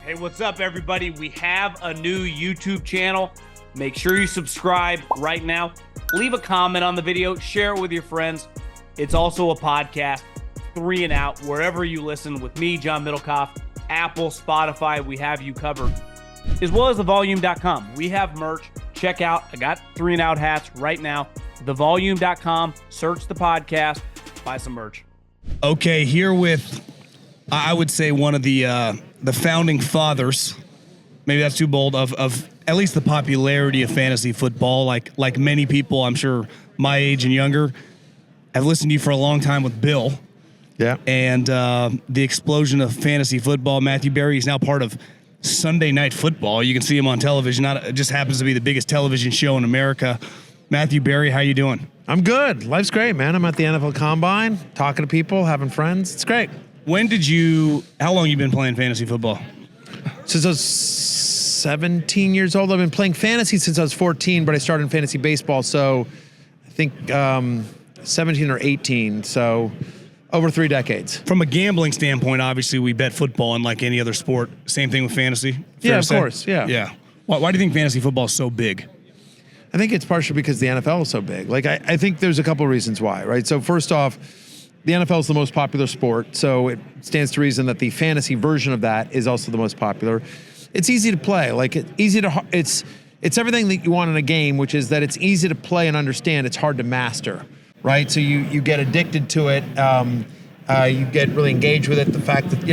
Hey, what's up, everybody? We have a new YouTube channel. Make sure you subscribe right now. Leave a comment on the video. Share it with your friends. It's also a podcast, 3 and Out, wherever you listen with me, John Middlekauff, Apple, Spotify. We have you covered, as well as thevolume.com. We have merch. Check out. I got 3 and Out hats right now. Thevolume.com. Search the podcast. Buy some merch. Okay, here with, I would say, one of the founding fathers, maybe that's too bold, of at least the popularity of fantasy football. Like many people, I'm sure, my age and younger, I've listened to you for a long time with Bill. Yeah. And the explosion of fantasy football. Matthew Berry is now part of Sunday Night Football. You can see him on television. It just happens to be the biggest television show in America. Matthew Berry, how you doing? I'm good. Life's great, man. I'm at the NFL Combine, talking to people, having friends. It's great. How long you been playing fantasy football? Since I was 17 years old. I've been playing fantasy since I was 14, but I started in fantasy baseball, so I think 17 or 18, so over 3 decades. From a gambling standpoint, obviously we bet football unlike any other sport. Same thing with fantasy? Yeah, of course, yeah. Yeah. Why do you think fantasy football is so big? I think it's partially because the NFL is so big. I think there's a couple of reasons why, right? So first off, the NFL is the most popular sport, so it stands to reason that the fantasy version of that is also the most popular. It's easy to play. It's everything that you want in a game, which is that it's easy to play and understand. It's hard to master, right? So you get addicted to it. You get really engaged with it. The fact that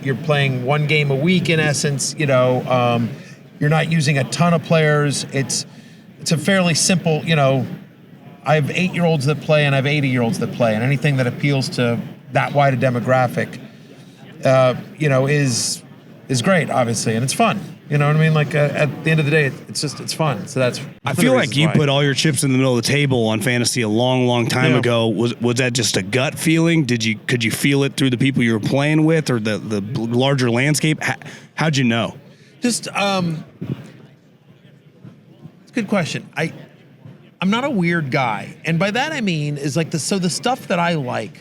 you're playing one game a week in essence. You're not using a ton of players. It's a fairly simple. I have 8-year-olds that play and I have 80-year-olds that play, and anything that appeals to that wide a demographic, is great, obviously, and it's fun. You know what I mean? At the end of the day, it's fun. So that's. I feel like you put all your chips in the middle of the table on fantasy a long, long time ago. Was that just a gut feeling? Could you feel it through the people you were playing with, or the larger landscape? How'd you know? It's a good question. I'm not a weird guy, and by that I mean is the stuff that I like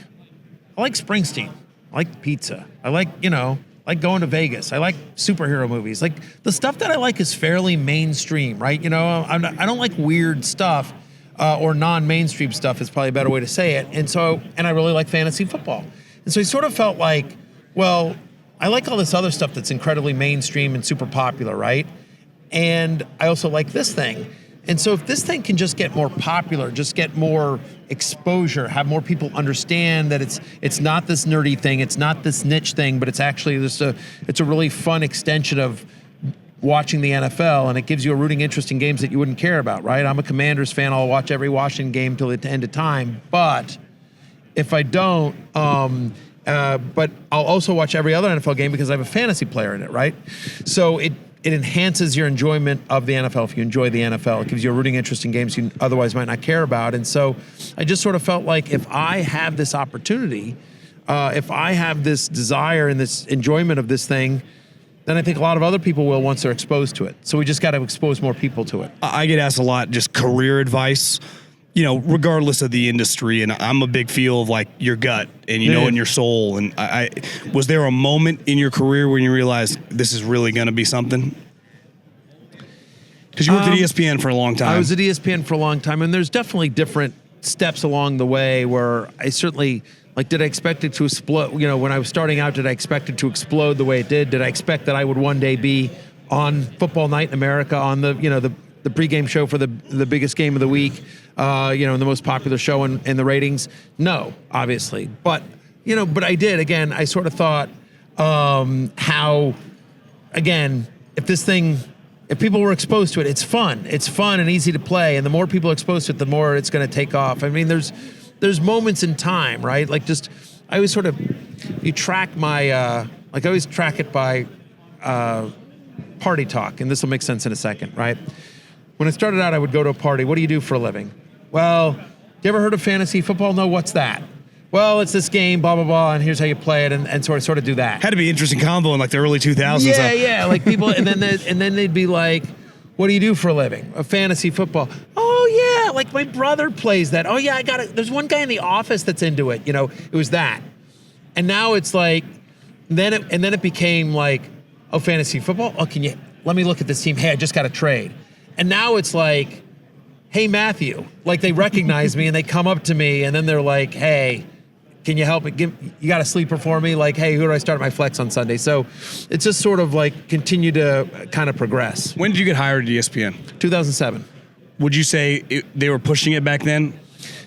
Springsteen, I like pizza, I like going to Vegas, I like superhero movies. The stuff that I like is fairly mainstream, right? I don't like weird stuff, or non-mainstream stuff is probably a better way to say it. And I really like fantasy football, and so I sort of felt like, well, I like all this other stuff that's incredibly mainstream and super popular, right? And I also like this thing. And so if this thing can just get more popular, just get more exposure, have more people understand that it's not this nerdy thing, it's not this niche thing, but it's actually it's a really fun extension of watching the NFL, and it gives you a rooting interest in games that you wouldn't care about, right? I'm a Commanders fan. I'll watch every Washington game till the end of time. But if I don't, but I'll also watch every other NFL game because I have a fantasy player in it, right? So it enhances your enjoyment of the NFL if you enjoy the NFL. It gives you a rooting interest in games you otherwise might not care about. And so I just sort of felt like if I have this opportunity, if I have this desire and this enjoyment of this thing, then I think a lot of other people will once they're exposed to it. So we just got to expose more people to it. I get asked a lot just career advice, regardless of the industry. And I'm a big feel of your gut and, in your soul. And was there a moment in your career when you realized this is really going to be something? Because you worked at ESPN for a long time. I was at ESPN for a long time. And there's definitely different steps along the way where I certainly, did I expect it to explode? When I was starting out, did I expect it to explode the way it did? Did I expect that I would one day be on Football Night in America on the pregame show for the biggest game of the week, the most popular show in the ratings? No, obviously. But I did. Again, I sort of thought how, again, if people were exposed to it, it's fun. It's fun and easy to play. And the more people are exposed to it, the more it's going to take off. I mean, there's moments in time, right? I always sort of, you track my, I always track it by party talk. And this will make sense in a second, right? When I started out, I would go to a party. What do you do for a living? Well, you ever heard of fantasy football? No, what's that? Well, it's this game, blah, blah, blah, and here's how you play it, and sort of do that. Had to be an interesting combo in the early 2000s. Yeah, people, and then they'd be like, what do you do for a living? A fantasy football. Oh, yeah, my brother plays that. Oh, yeah, I got it. There's one guy in the office that's into it. It was that. And now it's then it became Oh, fantasy football? Oh, let me look at this team. Hey, I just got a trade. And now it's like, hey, Matthew. Like they recognize me and they come up to me and then they're like, hey, can you help me? You got a sleeper for me? Like, hey, who do I start my flex on Sunday? So it's just sort of like continue to kind of progress. When did you get hired at ESPN? 2007. Would you say they were pushing it back then?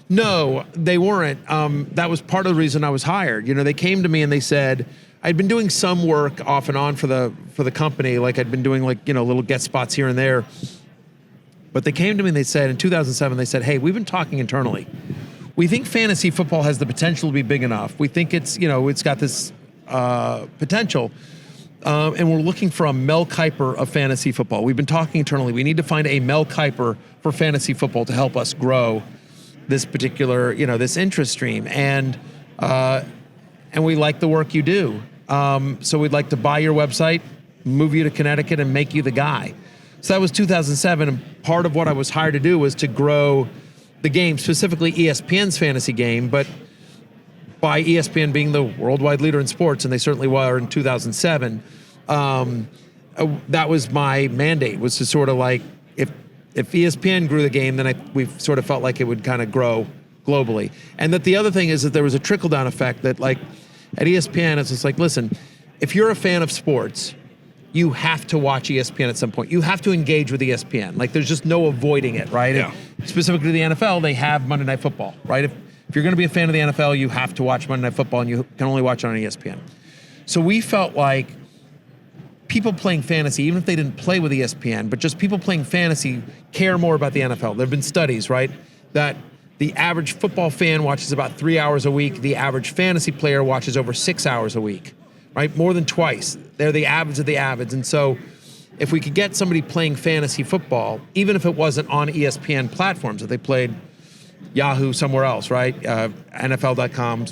No, they weren't. That was part of the reason I was hired. They came to me and they said, I'd been doing some work off and on for the company. Like I'd been doing little guest spots here and there. But they came to me and they said, in 2007, they said, hey, we've been talking internally. We think fantasy football has the potential to be big enough. We think it's got this potential. And we're looking for a Mel Kiper of fantasy football. We've been talking internally. We need to find a Mel Kiper for fantasy football to help us grow this particular, this interest stream. And we like the work you do. So we'd like to buy your website, move you to Connecticut, and make you the guy. So that was 2007. And part of what I was hired to do was to grow the game, specifically ESPN's fantasy game, but by ESPN being the worldwide leader in sports, and they certainly were in 2007, that was my mandate, was to sort of like, if ESPN grew the game, then we sort of felt like it would kind of grow globally. And that the other thing is that there was a trickle-down effect that like at ESPN, it's just like, listen, if you're a fan of sports, you have to watch ESPN at some point. You have to engage with ESPN. Like there's just no avoiding it, right? Yeah. Specifically the NFL, they have Monday Night Football, right? If you're going to be a fan of the NFL, you have to watch Monday Night Football, and you can only watch it on ESPN. So we felt like people playing fantasy, even if they didn't play with ESPN, but just people playing fantasy care more about the NFL. There have been studies, right, that the average football fan watches about 3 hours a week. The average fantasy player watches over 6 hours a week, right? More than twice. They're the avids of the avids. And so if we could get somebody playing fantasy football, even if it wasn't on ESPN platforms, if they played Yahoo somewhere else, right? NFL.com,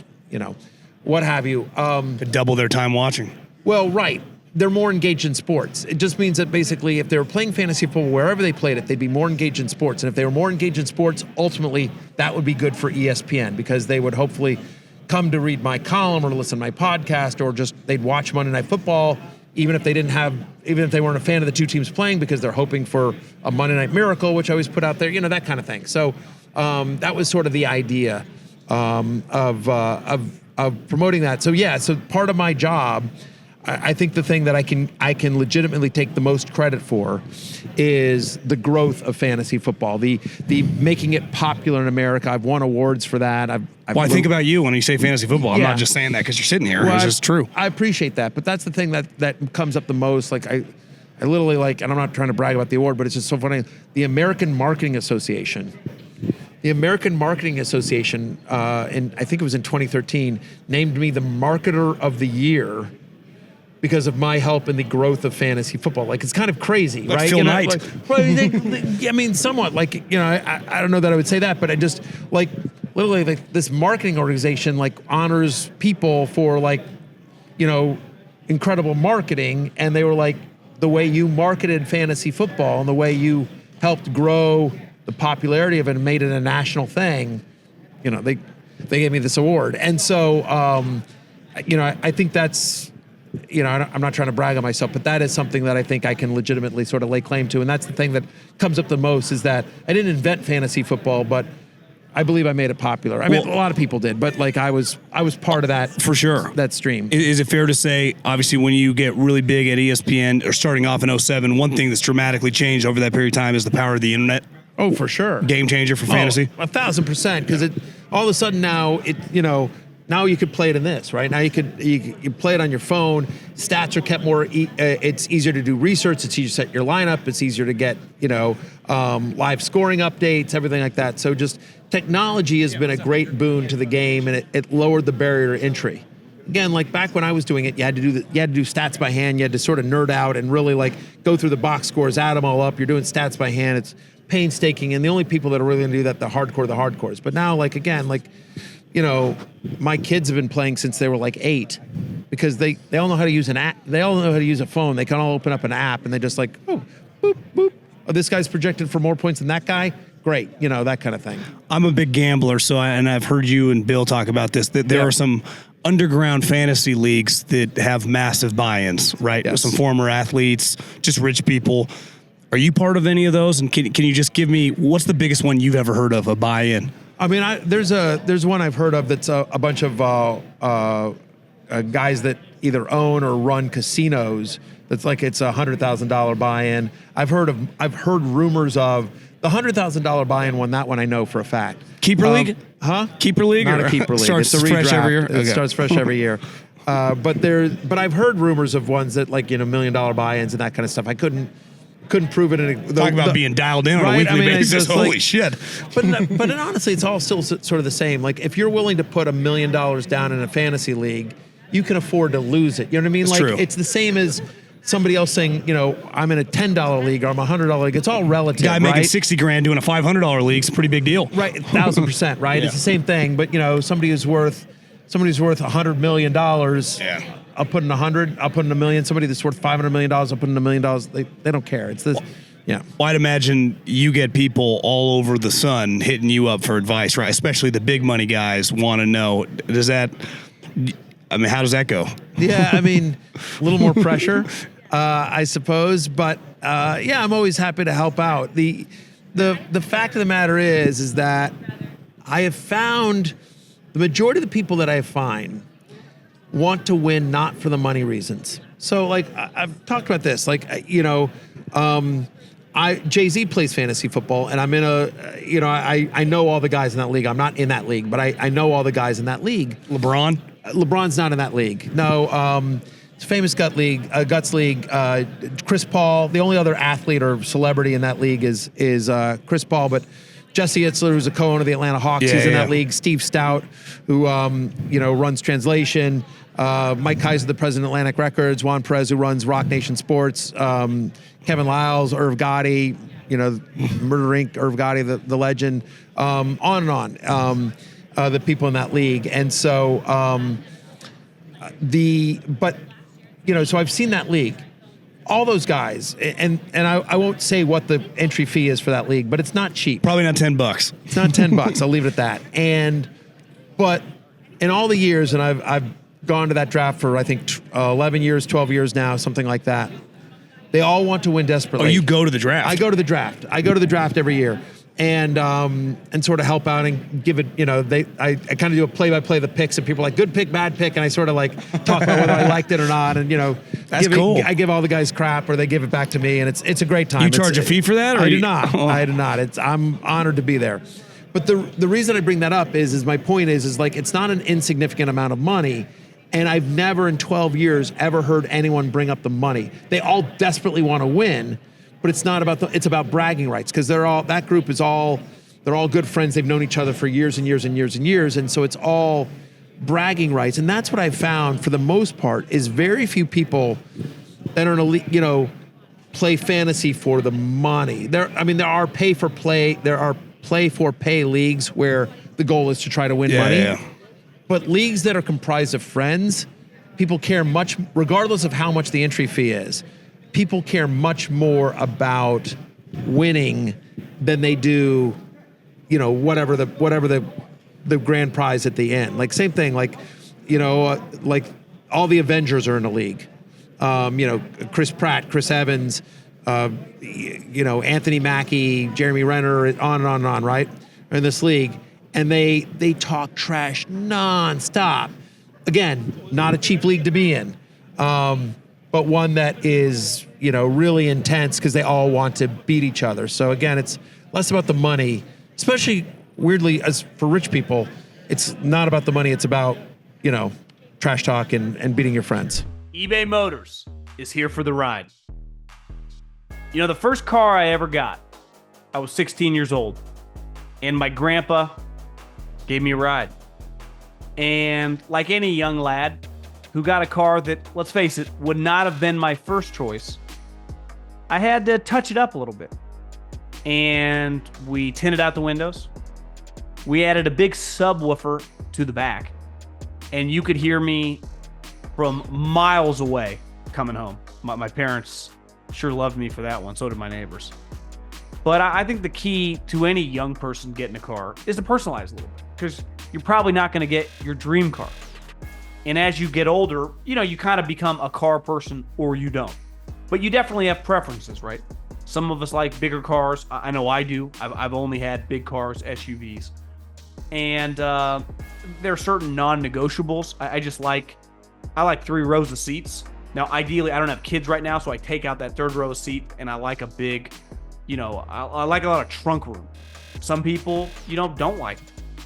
what have you. To double their time watching. Well, right. They're more engaged in sports. It just means that basically if they were playing fantasy football wherever they played it, they'd be more engaged in sports. And if they were more engaged in sports, ultimately that would be good for ESPN because they would hopefully come to read my column or listen to my podcast, or just they'd watch Monday Night Football, even if they weren't a fan of the two teams playing, because they're hoping for a Monday Night Miracle, which I always put out there, that kind of thing. So that was sort of the idea of promoting that. So yeah, so part of my job, I think the thing that I can legitimately take the most credit for is the growth of fantasy football, the making it popular in America. I've won awards for that. I think about you when you say fantasy football. I'm not just saying that because you're sitting here. It's just true. I appreciate that, but that's the thing that comes up the most. Like I literally like, and I'm not trying to brag about the award, but it's just so funny. The American Marketing Association. And I think it was in 2013, named me the Marketer of the Year because of my help in the growth of fantasy football. Like, it's kind of crazy, like right? Phil Knight. I mean, somewhat. Like, I don't know that I would say that, but I just, like, literally, like, this marketing organization, like, honors people for, like, incredible marketing. And they were like, the way you marketed fantasy football and the way you helped grow the popularity of it and made it a national thing, they gave me this award. And so, I think that's, I'm not trying to brag on myself, but that is something that I think I can legitimately sort of lay claim to. And that's the thing that comes up the most, is that I didn't invent fantasy football, but I believe I made it popular. I mean, a lot of people did, but like I was part of that. For sure. That stream. Is it fair to say, obviously, when you get really big at ESPN or starting off in 2007, one thing that's dramatically changed over that period of time is the power of the internet? Oh, for sure. Game changer for fantasy? 1,000%. Because all of a sudden now, now you could play it in this, right? Now you play it on your phone. Stats are kept more, it's easier to do research. It's easier to set your lineup. It's easier to get, live scoring updates, everything like that. So just technology has been a great boon to the game, and it lowered the barrier to entry. Again, like back when I was doing it, you had to do stats by hand. You had to sort of nerd out and really like go through the box scores, add them all up. You're doing stats by hand. It's painstaking, and the only people that are really going to do that, the hardcores. But now, like, again, like, my kids have been playing since they were like 8, because they all know how to use an app. They all know how to use a phone. They can all open up an app, and they just like, oh, boop, boop. Oh, this guy's projected for more points than that guy. Great, that kind of thing. I'm a big gambler, and I've heard you and Bill talk about this, that there are some underground fantasy leagues that have massive buy-ins, right? Yes. Some former athletes, just rich people. Are you part of any of those? And can you just give me, what's the biggest one you've ever heard of, a buy-in? I mean, there's one I've heard of that's a bunch of guys that either own or run casinos. That's like it's $100,000 buy-in. I've heard rumors of the $100,000 buy-in one. That one I know for a fact. Keeper league? Huh? Keeper league? Not a keeper league. Starts It's a fresh redraft. every year? It Okay. starts fresh every year. But I've heard rumors of ones that like, $1 million buy-ins and that kind of stuff. I couldn't prove it. Talk about being dialed in on a weekly basis. Holy shit. But honestly, it's all still sort of the same. Like if you're willing to put $1 million down in a fantasy league, you can afford to lose it. You know what I mean? It's true. It's the same as somebody else saying, I'm in a $10 league or I'm a $100 league. It's all relative. Guy making right? $60,000 doing a $500 league is a pretty big deal. Right, 1,000%. Right, Yeah. It's the same thing. But somebody who's worth $100 million. Yeah. I'll put in 100. I'll put in $1 million. Somebody that's worth $500 million. I'll put in $1 million. They don't care. It's this. Yeah. Well, I'd imagine you get people all over the sun hitting you up for advice, right? Especially the big money guys want to know. How does that go? Yeah, I mean, a little more pressure, I suppose. But yeah, I'm always happy to help out. The fact of the matter is that I have found the majority of the people that I find want to win not for the money reasons. So, like, I've talked about this. Like, Jay-Z plays fantasy football, and I'm in I know all the guys in that league. I'm not in that league, but I know all the guys in that league. LeBron's not in that league. No, it's a famous Guts league. Chris Paul, the only other athlete or celebrity in that league is Chris Paul, but Jesse Itzler, who's a co-owner of the Atlanta Hawks, is in that league. Steve Stout, who runs Translation. Mike Kaiser, the president of Atlantic Records. Juan Perez, who runs Rock Nation Sports. Kevin Lyles, Irv Gotti, Murder Inc., Irv Gotti, the legend. On and on. The people in that league. And so, so I've seen that league. All those guys, and I won't say what the entry fee is for that league, but it's not cheap. Probably not $10. It's not $10. I'll leave it at that. But in all the years, and I've gone to that draft for I think 11 years, 12 years now, something like that. They all want to win desperately. Oh, you go to the draft? I go to the draft. I go to the draft every year, and sort of help out and give it. I kind of do a play-by-play of the picks, and people are like good pick, bad pick, and I sort of like talk about whether I liked it or not, and That's cool. I give all the guys crap, or they give it back to me, and it's a great time. You charge a fee for that? Or I do not. Oh. I do not. I'm honored to be there. But the reason I bring that up is my point is like it's not an insignificant amount of money. And I've never in 12 years ever heard anyone bring up the money. They all desperately want to win, but it's not about it's about bragging rights because they're all good friends. They've known each other for years and years and years and years, and so it's all bragging rights. And that's what I've found for the most part is very few people that are in a play fantasy for the money. There are pay for play leagues where the goal is to try to win money. Yeah. But leagues that are comprised of friends, people care much, regardless of how much the entry fee is, people care much more about winning than they do, whatever the grand prize at the end. Like same thing, like all the Avengers are in a league. Chris Pratt, Chris Evans, Anthony Mackie, Jeremy Renner, on and on and on, right? Are in this league. And they talk trash nonstop. Again, not a cheap league to be in, but one that is really intense because they all want to beat each other. So again, it's less about the money, especially weirdly as for rich people. It's not about the money. It's about trash talk and beating your friends. eBay Motors is here for the ride. The first car I ever got, I was 16 years old, and my grandpa gave me a ride. And like any young lad who got a car that, let's face it, would not have been my first choice, I had to touch it up a little bit. And we tinted out the windows. We added a big subwoofer to the back. And you could hear me from miles away coming home. My parents sure loved me for that one. So did my neighbors. But I think the key to any young person getting a car is to personalize a little bit, because you're probably not going to get your dream car. And as you get older, you kind of become a car person or you don't. But you definitely have preferences, right? Some of us like bigger cars. I know I do. I've only had big cars, SUVs. And there are certain non-negotiables. I like 3 rows of seats. Now, ideally, I don't have kids right now, so I take out that 3rd row of seat, and I like a big, I like a lot of trunk room. Some people, don't like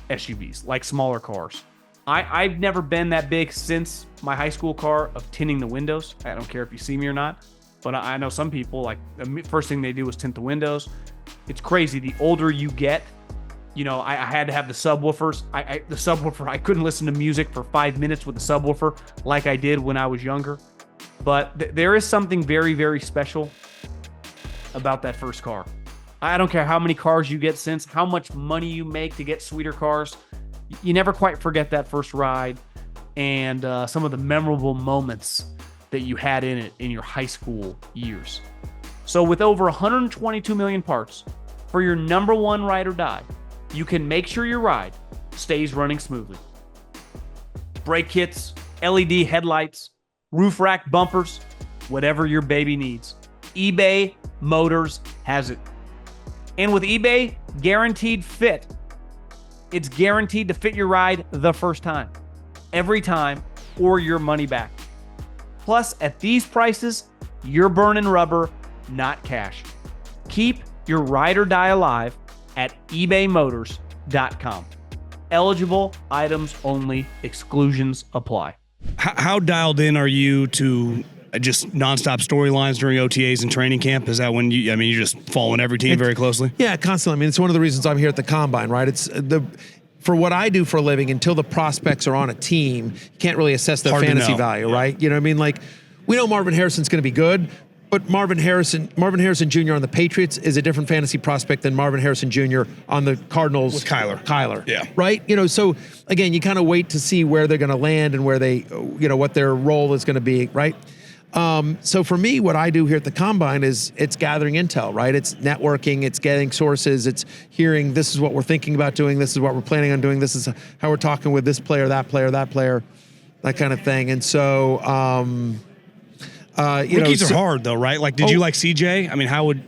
SUVs, like smaller cars. I've never been that big since my high school car of tinting the windows. I don't care if you see me or not, but I know some people, like, the first thing they do is tint the windows. It's crazy. The older you get, I had to have the subwoofers. The subwoofer, I couldn't listen to music for 5 minutes with the subwoofer like I did when I was younger. But there is something very, very special about that first car. I don't care how many cars you get since, how much money you make to get sweeter cars. You never quite forget that first ride and some of the memorable moments that you had in it in your high school years. So with over 122 million parts for your number one ride or die, you can make sure your ride stays running smoothly. Brake kits, LED headlights, roof rack bumpers, whatever your baby needs, eBay Motors has it. And with eBay Guaranteed Fit, it's guaranteed to fit your ride the first time, every time, or your money back. Plus, at these prices, you're burning rubber, not cash. Keep your ride or die alive at ebaymotors.com. Eligible items only, exclusions apply. How dialed in are you to just nonstop storylines during OTAs and training camp? Is that when you're just following every team very closely? Yeah, constantly. I mean, it's one of the reasons I'm here at the Combine, right? It's for what I do for a living, until the prospects are on a team, you can't really assess their fantasy value, right? You know what I mean? Like, we know Marvin Harrison's going to be good, but Marvin Harrison Jr. on the Patriots is a different fantasy prospect than Marvin Harrison Jr. on the Cardinals. With Kyler. Yeah. Right? So again, you kind of wait to see where they're going to land and where they, what their role is going to be, right? So for me, what I do here at the Combine is it's gathering intel, right? It's networking, it's getting sources, it's hearing this is what we're thinking about doing, this is what we're planning on doing, this is how we're talking with this player, that kind of thing. And so, rookies are hard though, right? Like, did you like CJ? I mean, how would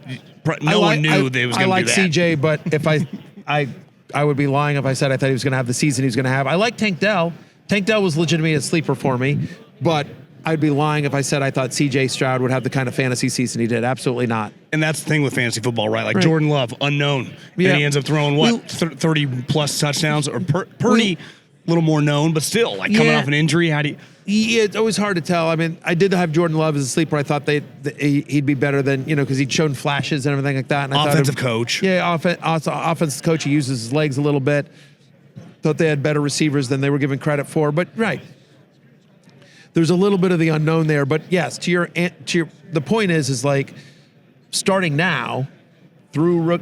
no one knew they was going to do that? I like CJ, but if I would be lying if I said I thought he was going to have the season he was going to have. I like Tank Dell. Tank Dell was legitimately a sleeper for me, but I'd be lying if I said I thought CJ Stroud would have the kind of fantasy season he did. Absolutely not. And that's the thing with fantasy football, right? Like Jordan Love, unknown. Yeah. And he ends up throwing 30 plus touchdowns, or Purdy, a little more known, but still, like, coming off an injury. How do you? Yeah, it's always hard to tell. I mean, I did have Jordan Love as a sleeper. I thought he'd be better than, because he'd shown flashes and everything like that. And offensive coach. Yeah, offensive coach. He uses his legs a little bit. Thought they had better receivers than they were given credit for. But there's a little bit of the unknown there. But yes, the point is like, starting now through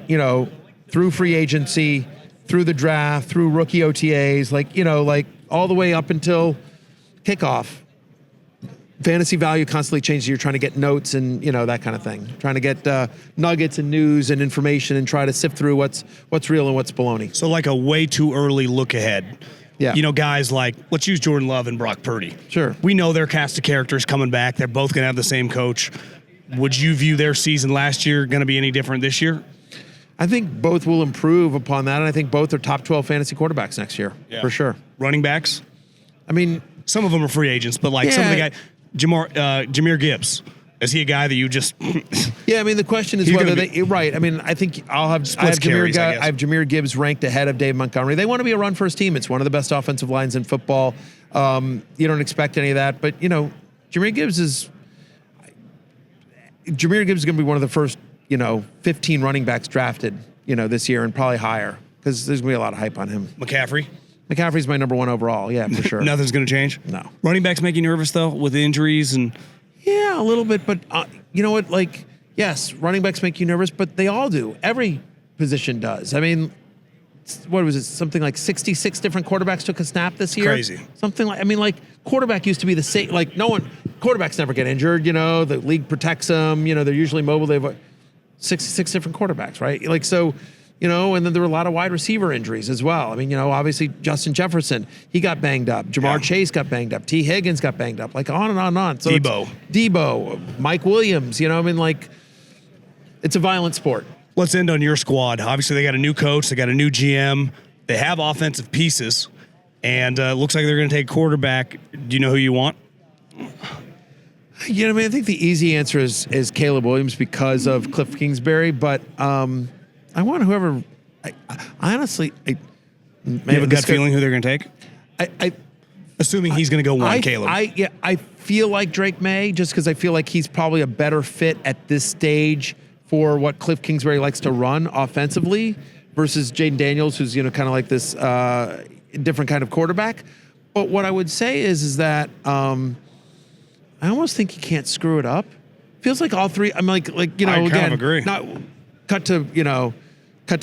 free agency, through the draft, through rookie OTAs, like all the way up until kickoff, fantasy value constantly changes. You're trying to get notes and that kind of thing, trying to get nuggets and news and information and try to sift through what's real and what's baloney. So like a way too early look ahead. Yeah. Guys like, let's use Jordan Love and Brock Purdy. Sure. We know their cast of characters coming back. They're both going to have the same coach. Would you view their season last year going to be any different this year? I think both will improve upon that, and I think both are top 12 fantasy quarterbacks next year, for sure. Running backs? I mean, some of them are free agents, but some of the guys, Jahmyr Gibbs, is he a guy that you just? Yeah, I mean, the question is whether they. Right. I mean, I think I have Jahmyr Gibbs ranked ahead of Dave Montgomery. They want to be a run-first team. It's one of the best offensive lines in football. You don't expect any of that, but Jahmyr Gibbs is going to be one of the first 15 running backs drafted this year, and probably higher, because there's going to be a lot of hype on him. McCaffrey's my number one overall. Yeah, for sure. Nothing's going to change? No. Running backs make you nervous, though, with injuries and. Yeah, a little bit, but you know what? Like, yes, running backs make you nervous, but they all do. Every position does. I mean, what was it? Something like 66 different quarterbacks took a snap this year. Crazy. Something like, quarterback used to be the same. Like, quarterbacks never get injured. The league protects them. They're usually mobile. They have 66 different quarterbacks, right? Like, so And then there were a lot of wide receiver injuries as well. I mean, obviously Justin Jefferson, he got banged up. Jamar Chase got banged up. T. Higgins got banged up. Like on and on and on. So Debo, Mike Williams, it's a violent sport. Let's end on your squad. Obviously, they got a new coach. They got a new GM. They have offensive pieces. And it looks like they're going to take quarterback. Do you know who you want? I think the easy answer is Caleb Williams because of Cliff Kingsbury. But I want whoever. I honestly, you have a gut feeling who they're going to take? Assuming he's going to go one, Caleb. I feel like Drake Maye just because I feel like he's probably a better fit at this stage for what Cliff Kingsbury likes to run offensively versus Jayden Daniels, who's kind of like this different kind of quarterback. But what I would say is that I almost think he can't screw it up. Feels like all three. I'm like I kind of agree. Not cut to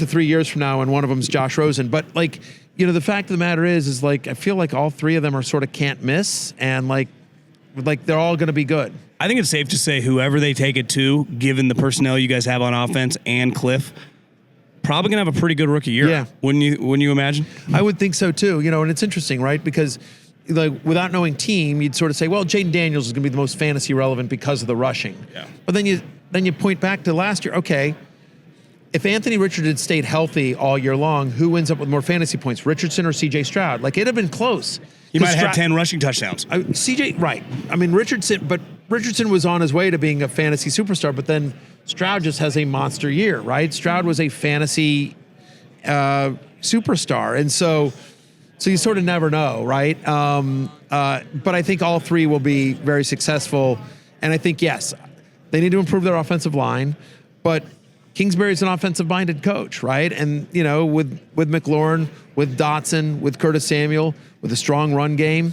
3 years from now, and one of them's Josh Rosen. But the fact of the matter is I feel like all three of them are sort of can't miss, and like they're all going to be good. I think it's safe to say whoever they take it to, given the personnel you guys have on offense and Cliff, probably going to have a pretty good rookie year. Yeah. Wouldn't you imagine? I would think so too. And it's interesting, right? Because without knowing team, you'd sort of say, well, Jayden Daniels is going to be the most fantasy relevant because of the rushing. Yeah. But then you point back to last year. Okay, if Anthony Richardson had stayed healthy all year long, who ends up with more fantasy points, Richardson or C.J. Stroud? It'd have been close. He might have 10 rushing touchdowns. CJ, right. I mean, Richardson was on his way to being a fantasy superstar, but then Stroud just has a monster year, right? Stroud was a fantasy superstar. And so you sort of never know, right? But I think all three will be very successful. And I think, yes, they need to improve their offensive line, but Kingsbury's an offensive-minded coach, right? And, with McLaurin, with Dotson, with Curtis Samuel, with a strong run game,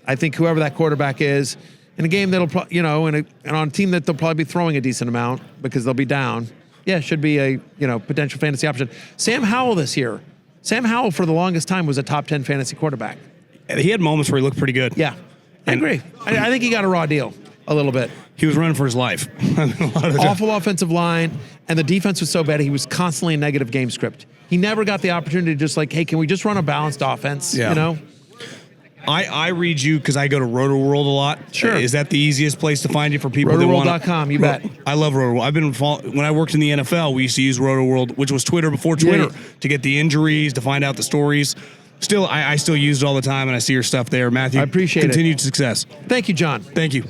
I think whoever that quarterback is, in a game that'll, and on a team that they'll probably be throwing a decent amount because they'll be down, should be a, potential fantasy option. Sam Howell this year. Sam Howell, for the longest time, was a top 10 fantasy quarterback. He had moments where he looked pretty good. Yeah, I agree. I think he got a raw deal a little bit. He was running for his life. Awful offensive line, and the defense was so bad he was constantly in negative game script. He never got the opportunity to just hey, can we just run a balanced offense? Yeah. I read you because I go to Roto-World a lot. Sure. Is that the easiest place to find you for people that want to? Rotoworld.com, you bet. I love Roto-World. When I worked in the NFL, we used to use Roto-World, which was Twitter before Twitter, to get the injuries, to find out the stories. Still, I still use it all the time, and I see your stuff there. Matthew, I appreciate it. Continued success. Thank you, John. Thank you.